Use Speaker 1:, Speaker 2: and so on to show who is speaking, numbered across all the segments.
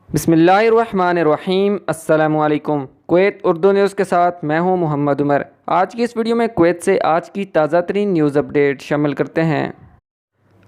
Speaker 1: بسم اللہ الرحمن الرحیم۔ السلام علیکم۔ کویت اردو نیوز کے ساتھ میں ہوں محمد عمر۔ آج کی اس ویڈیو میں کویت سے آج کی تازہ ترین نیوز اپڈیٹ شامل کرتے ہیں۔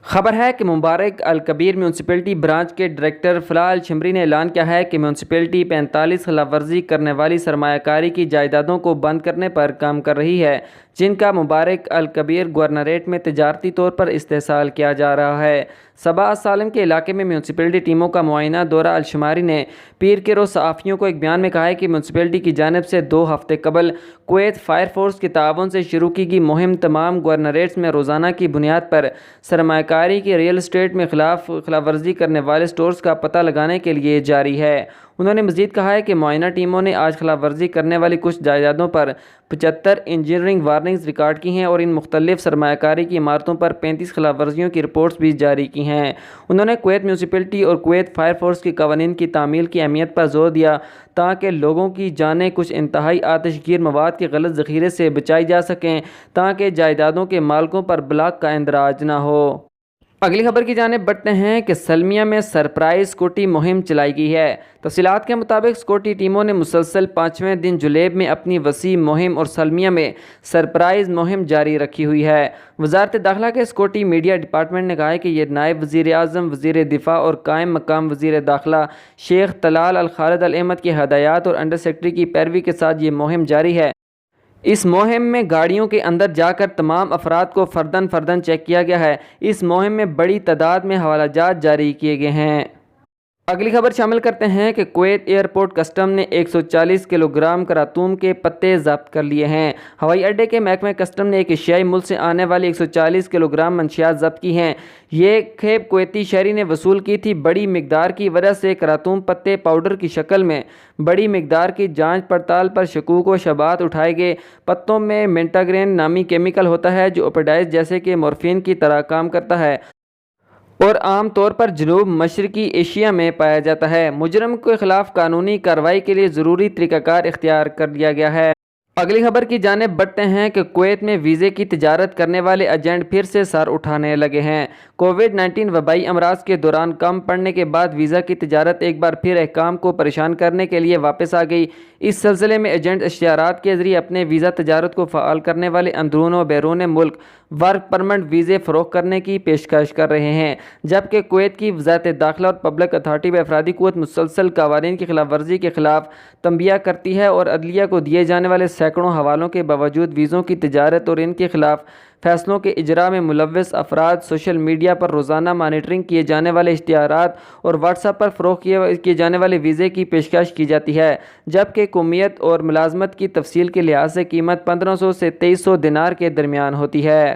Speaker 1: خبر ہے کہ مبارک الکبیر میونسپلٹی برانچ کے ڈائریکٹر فلاح الشمری نے اعلان کیا ہے کہ میونسپلٹی 45 خلاف ورزی کرنے والی سرمایہ کاری کی جائیدادوں کو بند کرنے پر کام کر رہی ہے، جن کا مبارک الکبیر گورنریٹ میں تجارتی طور پر استحصال کیا جا رہا ہے۔ صبا سالم کے علاقے میں میونسپلٹی ٹیموں کا معائنہ دورہ الشماری نے پیر کے روز صحافیوں کو ایک بیان میں کہا ہے کہ میونسپلٹی کی جانب سے 2 ہفتے قبل کویت فائر فورس کے تعاون سے شروع کی گئی مہم تمام گورنریٹس میں روزانہ کی بنیاد پر سرمایہ کاری کی ریئل اسٹیٹ میں خلاف ورزی کرنے والے سٹورز کا پتہ لگانے کے لیے جاری ہے۔ انہوں نے مزید کہا ہے کہ معائنہ ٹیموں نے آج خلاف ورزی کرنے والی کچھ جائیدادوں پر 75 انجینئرنگ وارننگز ریکارڈ کی ہیں اور ان مختلف سرمایہ کاری کی عمارتوں پر 35 خلاف ورزیوں کی رپورٹس بھی جاری کی ہیں۔ انہوں نے کویت میونسپلٹی اور کویت فائر فورس کے قوانین کی تعمیل کی اہمیت پر زور دیا تاکہ لوگوں کی جانیں کچھ انتہائی آتش گیر مواد کے غلط ذخیرے سے بچائی جا سکیں تاکہ جائیدادوں کے مالکوں پر بلاک کا اندراج نہ ہو۔ اگلی خبر کی جانب بڑھتے ہیں کہ سلمیہ میں سرپرائز سکوٹی مہم چلائی گئی ہے۔ تفصیلات کے مطابق سکوٹی ٹیموں نے مسلسل 5ویں دن جلیب میں اپنی وسیع مہم اور سلمیہ میں سرپرائز مہم جاری رکھی ہوئی ہے۔ وزارت داخلہ کے سکوٹی میڈیا ڈپارٹمنٹ نے کہا ہے کہ یہ نائب وزیر اعظم، وزیر دفاع اور قائم مقام وزیر داخلہ شیخ طلال الخالد الاحمد کی ہدایات اور انڈر سیکرٹری کی پیروی کے ساتھ یہ مہم جاری ہے۔ اس مہم میں گاڑیوں کے اندر جا کر تمام افراد کو فرداً چیک کیا گیا ہے۔ اس مہم میں بڑی تعداد میں حوالہ جات جاری کیے گئے ہیں۔ اگلی خبر شامل کرتے ہیں کہ کویت ایئرپورٹ کسٹم نے 140 کلو گرام کراطوم کے پتے ضبط کر لیے ہیں۔ ہوائی اڈے کے محکمہ کسٹم نے ایک ایشیائی ملک سے آنے والی 140 کلو گرام منشیات ضبط کی ہیں۔ یہ کھیپ کویتی شہری نے وصول کی تھی۔ بڑی مقدار کی وجہ سے کراطوم پتے پاؤڈر کی شکل میں بڑی مقدار کی جانچ پڑتال پر شکوک و شبہات اٹھائے گئے۔ پتوں میں مینٹاگرین نامی کیمیکل ہوتا ہے جو اوپیڈائز جیسے کہ مورفین کی طرح کام کرتا ہے اور عام طور پر جنوب مشرقی ایشیا میں پایا جاتا ہے۔ مجرم کے خلاف قانونی کارروائی کے لیے ضروری طریقہ کار اختیار کر لیا گیا ہے۔ اگلی خبر کی جانب بڑھتے ہیں کہ کویت میں ویزے کی تجارت کرنے والے ایجنٹ پھر سے سر اٹھانے لگے ہیں۔ کووڈ-19 وبائی امراض کے دوران کم پڑنے کے بعد ویزا کی تجارت ایک بار پھر حکام کو پریشان کرنے کے لیے واپس آ گئی۔ اس سلسلے میں ایجنٹ اشتہارات کے ذریعے اپنے ویزا تجارت کو فعال کرنے والے اندرون و بیرون ملک ورک پرمٹ ویزے فروخت کرنے کی پیشکش کر رہے ہیں، جبکہ کویت کی وزارت داخلہ اور پبلک اتھارٹی آف افرادی قوت مسلسل قوانین کی خلاف ورزی کے خلاف تنبیہ کرتی ہے اور عدلیہ کو دیے جانے والے سینکڑوں حوالوں کے باوجود ویزوں کی تجارت اور ان کے خلاف فیصلوں کے اجرا میں ملوث افراد سوشل میڈیا پر روزانہ مانیٹرنگ کیے جانے والے اشتہارات اور واٹس ایپ پر فروخت کیے جانے والے ویزے کی پیشکش کی جاتی ہے، جبکہ قومیت اور ملازمت کی تفصیل کے لحاظ سے قیمت 1500 سے 2300 دینار کے درمیان ہوتی ہے۔